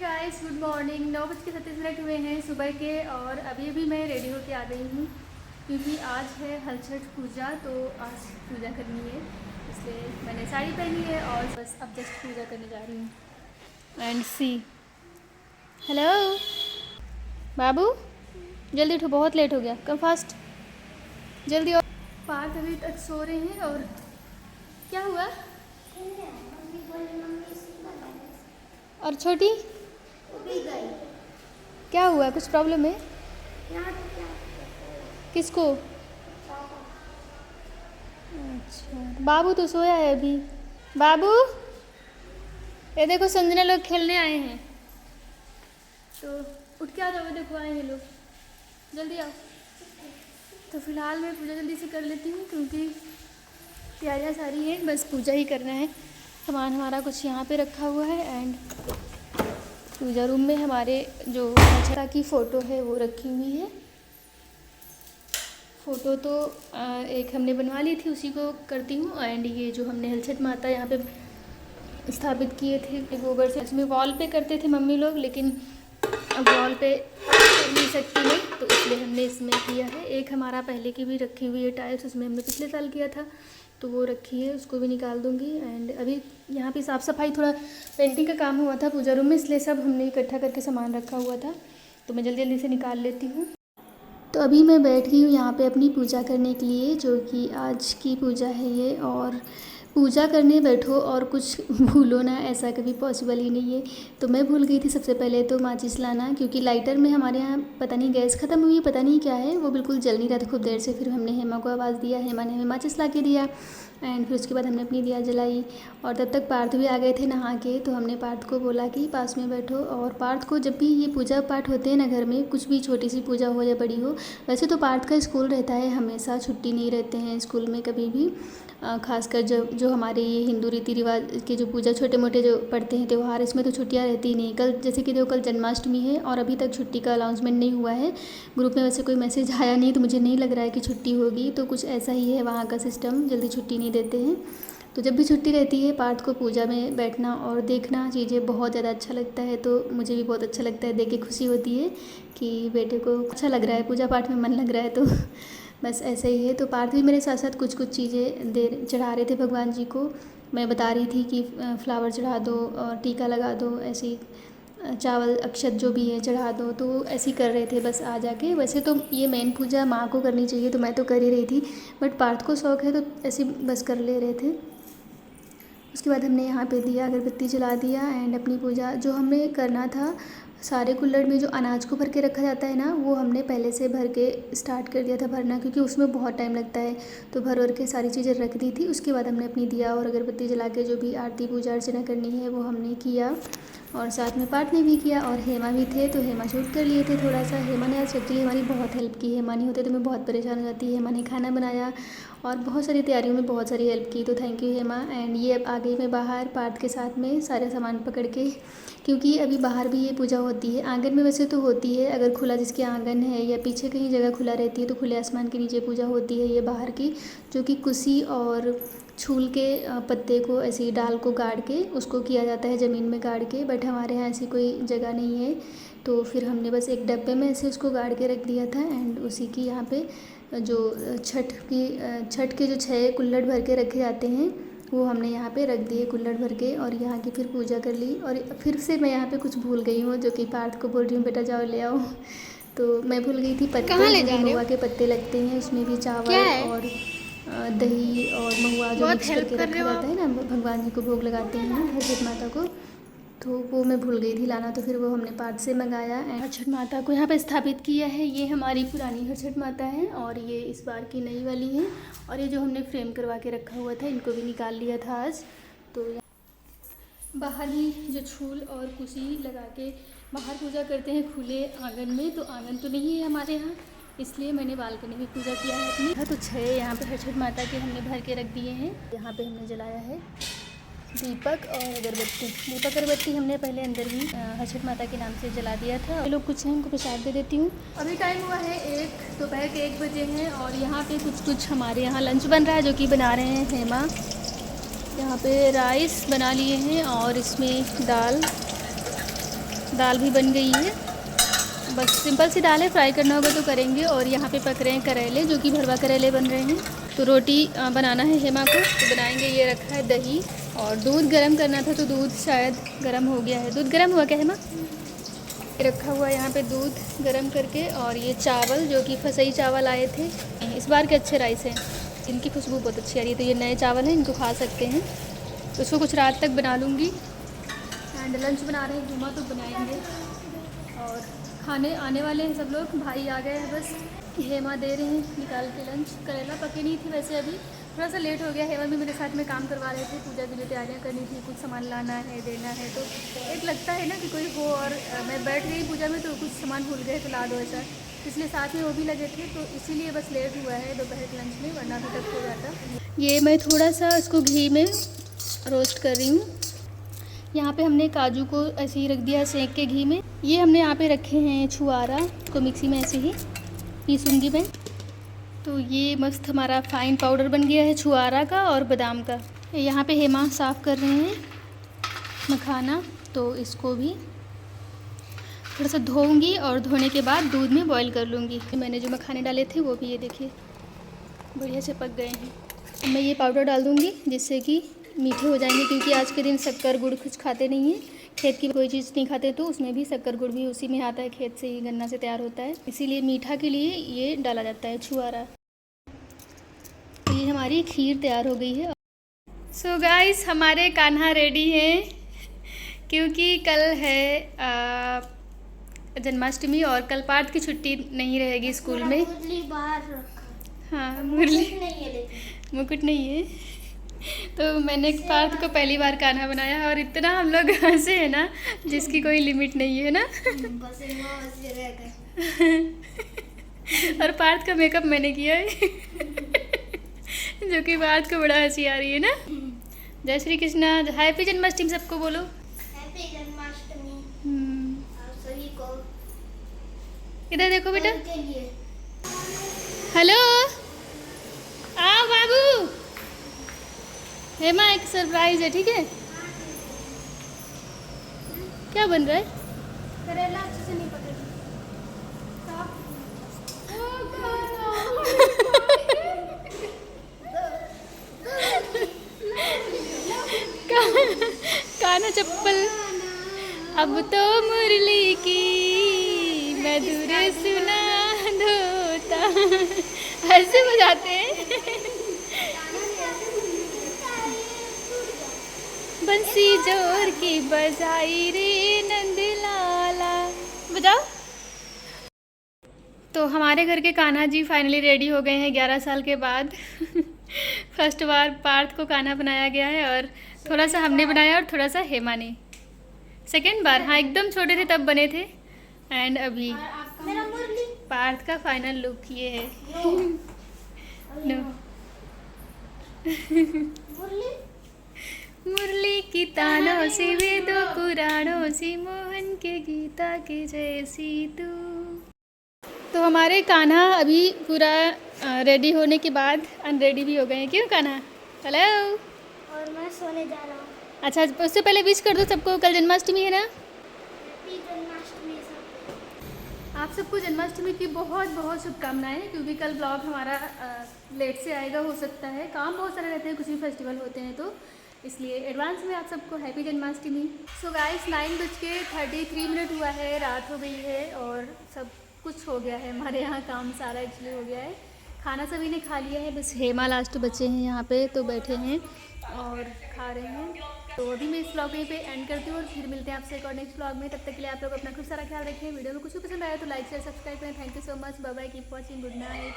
Guys, good morning. 9:37 हुए हैं सुबह के और अभी मैं रेडी होके आ गई हूँ क्योंकि आज है हल छठ पूजा। तो आज पूजा करनी है, इसलिए मैंने साड़ी पहनी है और बस अब जस्ट पूजा करने जा रही हूँ। एंड सी, हेलो बाबू, जल्दी उठो, बहुत लेट हो गया, कम फास्ट, जल्दी। और पार्थ अभी तक सो रहे हैं। और क्या हुआ? और छोटी क्या हुआ? कुछ प्रॉब्लम है? किसको? अच्छा, बाबू तो सोया है अभी। बाबू, ये देखो संजना लोग खेलने आए हैं, तो उठ के आ जाओ। देखो आए हैं लोग, जल्दी आओ। तो फिलहाल मैं पूजा जल्दी से कर लेती हूँ क्योंकि तैयारियाँ सारी हैं, बस पूजा ही करना है। सामान हमारा कुछ यहाँ पे रखा हुआ है एंड पूजा रूम में हमारे जो माता की फ़ोटो है वो रखी हुई है। फ़ोटो तो एक हमने बनवा ली थी, उसी को करती हूँ। एंड ये जो हमने हल छठ माता यहाँ पे स्थापित किए थे गोबर से, इसमें वॉल पे करते थे मम्मी लोग, लेकिन अब वॉल पे कर नहीं सकती मैं, तो इसलिए हमने इसमें किया है। एक हमारा पहले की भी रखी हुई है टाइल्स, उसमें हमने पिछले साल किया था, तो वो रखी है, उसको भी निकाल दूँगी। एंड अभी यहाँ पे साफ़ सफाई, थोड़ा पेंटिंग का काम हुआ था पूजा रूम में, इसलिए सब हमने इकट्ठा करके सामान रखा हुआ था, तो मैं जल्दी जल्दी से निकाल लेती हूँ। तो अभी मैं बैठ गई हूँ यहाँ पे अपनी पूजा करने के लिए, जो कि आज की पूजा है ये। और पूजा करने बैठो और कुछ भूलो ना, ऐसा कभी पॉसिबल ही नहीं है। तो मैं भूल गई थी सबसे पहले तो माचिस लाना, क्योंकि लाइटर में हमारे यहाँ पता नहीं गैस ख़त्म हुई है, पता नहीं क्या है, वो बिल्कुल जल नहीं रहा था खूब देर से। फिर हमने हेमा को आवाज़ दिया, हेमा ने हमें माचिस ला के दिया एंड फिर उसके बाद हमने अपनी दिया जलाई। और तब तक पार्थ भी आ गए थे नहा के, तो हमने पार्थ को बोला कि पास में बैठो। और पार्थ को जब भी ये पूजा पाठ होते हैं ना घर में, कुछ भी छोटी सी पूजा हो या बड़ी हो, वैसे तो पार्थ का स्कूल रहता है हमेशा, छुट्टी नहीं रहते हैं स्कूल में कभी भी। खासकर जो हमारे ये हिंदू रीति रिवाज के जो पूजा छोटे मोटे जो पढ़ते हैं त्यौहार, इसमें तो छुट्टियां रहती ही नहीं। कल जैसे कि देखो, कल जन्माष्टमी है और अभी तक छुट्टी का अनाउंसमेंट नहीं हुआ है ग्रुप में, वैसे कोई मैसेज आया नहीं, तो मुझे नहीं लग रहा है कि छुट्टी होगी। तो कुछ ऐसा ही है वहाँ का सिस्टम, जल्दी छुट्टी नहीं देते हैं। तो जब भी छुट्टी रहती है, पार्थ को पूजा में बैठना और देखना चीज़ें बहुत ज़्यादा अच्छा लगता है। तो मुझे भी बहुत अच्छा लगता है, देख के खुशी होती है कि बेटे को अच्छा लग रहा है, पूजा पाठ में मन लग रहा है। तो बस ऐसे ही है। तो पार्थ भी मेरे साथ साथ कुछ चीज़ें दे चढ़ा रहे थे भगवान जी को। मैं बता रही थी कि फ्लावर चढ़ा दो और टीका लगा दो, ऐसी चावल अक्षत जो भी है चढ़ा दो, तो ऐसे ही कर रहे थे बस आ जाके। वैसे तो ये मेन पूजा माँ को करनी चाहिए, तो मैं तो कर ही रही थी, बट पार्थ को शौक़ है तो ऐसे बस कर ले रहे थे। उसके बाद हमने यहाँ पे दिया, अगरबत्ती जला दिया एंड अपनी पूजा जो हमें करना था, सारे कुल्हड़ में जो अनाज को भर के रखा जाता है ना, वो हमने पहले से भर के स्टार्ट कर दिया था भरना, क्योंकि उसमें बहुत टाइम लगता है। तो भर के सारी चीज़ें रख दी थी। उसके बाद हमने अपनी दिया और अगरबत्ती जला के जो भी आरती पूजा अर्चना करनी है वो हमने किया, और साथ में पार्थ ने भी किया और हेमा भी थे, तो हेमा शूट कर लिए थे थोड़ा सा। हेमा ने आज सच्ची हमारी बहुत हेल्प की, हेमा नहीं होते तो मैं बहुत परेशान हो जाती। हेमा ने खाना बनाया और बहुत सारी तैयारियों में बहुत सारी हेल्प की, तो थैंक यू हेमा। एंड ये अब आ गई मैं बाहर पार्थ के साथ में सारे सामान पकड़ के, क्योंकि अभी बाहर भी ये पूजा होती है। आंगन में वैसे तो होती है, अगर खुला जिसके आंगन है या पीछे कहीं जगह खुला रहती है तो खुले आसमान के नीचे पूजा होती है। ये बाहर की, जो कि कुसी और छूल के पत्ते को ऐसे डाल को गाड़ के उसको किया जाता है, ज़मीन में गाड़ के। बट हमारे यहाँ ऐसी कोई जगह नहीं है, तो फिर हमने बस एक डब्बे में ऐसे उसको गाड़ के रख दिया था। एंड उसी की यहाँ पे जो छठ के जो 6 कुल्हड़ भर के रखे जाते हैं, वो हमने यहाँ पे रख दिए कुल्हड़ भर के, और यहाँ की फिर पूजा कर ली। और फिर से मैं यहाँ पे कुछ भूल गई हूँ, जो कि पार्थ को बोल रही हूँ बेटा जाओ ले आओ। तो मैं भूल गई थी पत्ते, महुआ के पत्ते लगते हैं, उसमें भी चावल और दही और महुआ जो मिक्स करके रखा जाता है ना, भगवान जी को भोग लगाते हैं हर छठ माता को, तो वो मैं भूल गई थी लाना। तो फिर वो हमने पार्थ से मंगाया एंड हर छठ माता को यहाँ पे स्थापित किया है। ये हमारी पुरानी हर छठ माता है और ये इस बार की नई वाली है। और ये जो हमने फ्रेम करवा के रखा हुआ था, इनको भी निकाल लिया था आज। तो बाहर ही जो छूल और कुशी लगा के बाहर पूजा करते हैं खुले आंगन में, तो आंगन तो नहीं है हमारे यहाँ, इसलिए मैंने बालकनी में पूजा किया है अपनी। तो 6 यहाँ पे हर छठ माता के हमने भर के रख दिए हैं। यहाँ पे हमने जलाया है दीपक और अगरबत्ती। दीपक अगरबत्ती हमने पहले अंदर ही हर छठ माता के नाम से जला दिया था। ये लोग कुछ हैं, उनको प्रसाद दे देती हूँ। अभी टाइम हुआ है 1, दोपहर के 1 बजे हैं और यहाँ पे कुछ हमारे यहाँ लंच बन रहा है, जो कि बना रहे हैं हेमा। यहाँ पे राइस बना लिए हैं और इसमें दाल दाल भी बन गई है, बस सिंपल सी दाल है, फ्राई करना होगा तो करेंगे। और यहाँ पे पक रहे हैं करेले, जो कि भरवा करेले बन रहे हैं। तो रोटी बनाना है हेमा को, तो बनाएंगे। ये रखा है दही और दूध गर्म करना था, तो दूध शायद गर्म हो गया है। दूध गर्म हुआ क्या हेमा? ये रखा हुआ है यहाँ पे दूध गर्म करके। और ये चावल, जो कि फसई चावल आए थे, इस बार के अच्छे राइस हैं, इनकी खुशबू बहुत अच्छी आ रही है। तो ये नए चावल हैं, इनको खा सकते हैं। तो इसको कुछ रात तक बना लूँगी। एंड लंच बना रहे हैं हेमा, तो बनाएंगे। और खाने आने वाले हैं सब लोग, भाई आ गए हैं, बस हेमा दे रहे हैं निकाल के लंच। करेला पकी नहीं थी वैसे, अभी थोड़ा सा लेट हो गया। हेमा भी मेरे साथ में काम करवा रहे थे, पूजा के लिए तैयारियां करनी थी, कुछ सामान लाना है, देना है। तो एक लगता है ना कि कोई हो, और मैं बैठ गई पूजा में तो कुछ सामान भूल गए तो ला दो ऐसा, इसलिए साथ में वो भी लगे थे। तो इसीलिए बस लेट हुआ है दोपहर के लंच में, वरना अभी तक हो जाता। ये मैं थोड़ा सा इसको घी में रोस्ट कर रही हूँ। यहाँ पे हमने काजू को ऐसे ही रख दिया सेंक के घी में। ये हमने यहाँ पे रखे हैं छुआरा, को मिक्सी में ऐसे ही पीसूँगी मैं। तो ये मस्त हमारा फाइन पाउडर बन गया है छुआरा का और बादाम का। यहाँ पे हेमा साफ़ कर रहे हैं मखाना, तो इसको भी थोड़ा सा धोऊंगी और धोने के बाद दूध में बॉईल कर लूँगी। मैंने जो मखाने डाले थे वो भी ये देखिए बढ़िया से पक गए हैं। अब मैं ये पाउडर डाल दूँगी जिससे कि मीठे हो जाएंगे, क्योंकि आज के दिन शक्कर गुड़ कुछ खाते नहीं हैं, खेत की कोई चीज़ नहीं खाते, तो उसमें भी शक्कर गुड़ भी उसी में आता है, खेत से ही गन्ना से तैयार होता है, इसीलिए मीठा के लिए ये डाला जाता है छुआरा। तो ये हमारी खीर तैयार हो गई है। सो गाइस, हमारे कान्हा रेडी हैं, क्योंकि कल है जन्माष्टमी और कल पार्थ की छुट्टी नहीं रहेगी स्कूल में। हाँ, मुरली मुकुट नहीं है। तो मैंने पार्थ को पहली बार कान्हा बनाया, और इतना हम लोग हंसे हैं ना, जिसकी कोई लिमिट नहीं है ना। और पार्थ का मेकअप मैंने किया है, जो कि पार्थ को बड़ा हंसी आ रही है ना। जय श्री कृष्णा, हैप्पी जन्माष्टमी सबको बोलो। हैप्पी जन्माष्टमी आप सभी को। इधर देखो बेटा। हेलो, आओ बाबू। हेमा, एक सरप्राइज है, ठीक है? क्या बन रहा है? करेला अच्छे से नहीं पकड़। कान्हा चप्पल। अब तो मुरली की मधुर सुना धोता, ऐसे बजाते हैं। बंसी जोर की बजाई रे नंदलाला, बजाओ। तो हमारे घर के कान्हा जी फाइनली रेडी हो गए हैं 11 साल के बाद। फर्स्ट बार पार्थ को कान्हा बनाया गया है, और थोड़ा सा हमने बनाया और थोड़ा सा हेमा ने। सेकेंड बार, हाँ, एकदम छोटे थे तब बने थे। एंड अभी पार्थ का फाइनल लुक ये है। नो। मुरली की तानों से, वेदों पुराणों से, मोहन के गीता के जैसी तू। तो हमारे कान्हा अभी पूरा रेडी होने के बाद अनरेडी भी हो गए हैं। क्यों कान्हा? हेलो। और मैं सोने जा रहा हूँ। अच्छा, उससे पहले विश कर दो सबको, कल जन्माष्टमी है ना। हैप्पी जन्माष्टमी सबको। आप सबको जन्माष्टमी की बहुत बहुत शुभकामनाएं, क्योंकि कल ब्लॉग हमारा लेट से आएगा, हो सकता है, काम बहुत सारे रहते हैं, कुछ भी फेस्टिवल होते हैं, तो इसलिए एडवांस में आप सबको हैप्पी जन्माष्टमी। सो गाइस, 9:33 हुआ है, रात हो गई है, और सब कुछ हो गया है हमारे यहाँ, काम सारा एक्चुअली हो गया है। खाना सभी ने खा लिया है, बस हेमा लास्ट बचे हैं यहाँ पे, तो बैठे हैं और खा रहे हैं। तो अभी मैं इस ब्लॉग पे एंड करती हूँ, और फिर मिलते हैं आपसे एक और नेक्स्ट ब्लॉग में। तब तक के लिए आप लोग अपना खूब सारा ख्याल रखें। वीडियो में कुछ भी पसंद आया तो लाइक शेयर सब्सक्राइब करें। Thank you so much, bye bye, keep watching, good night.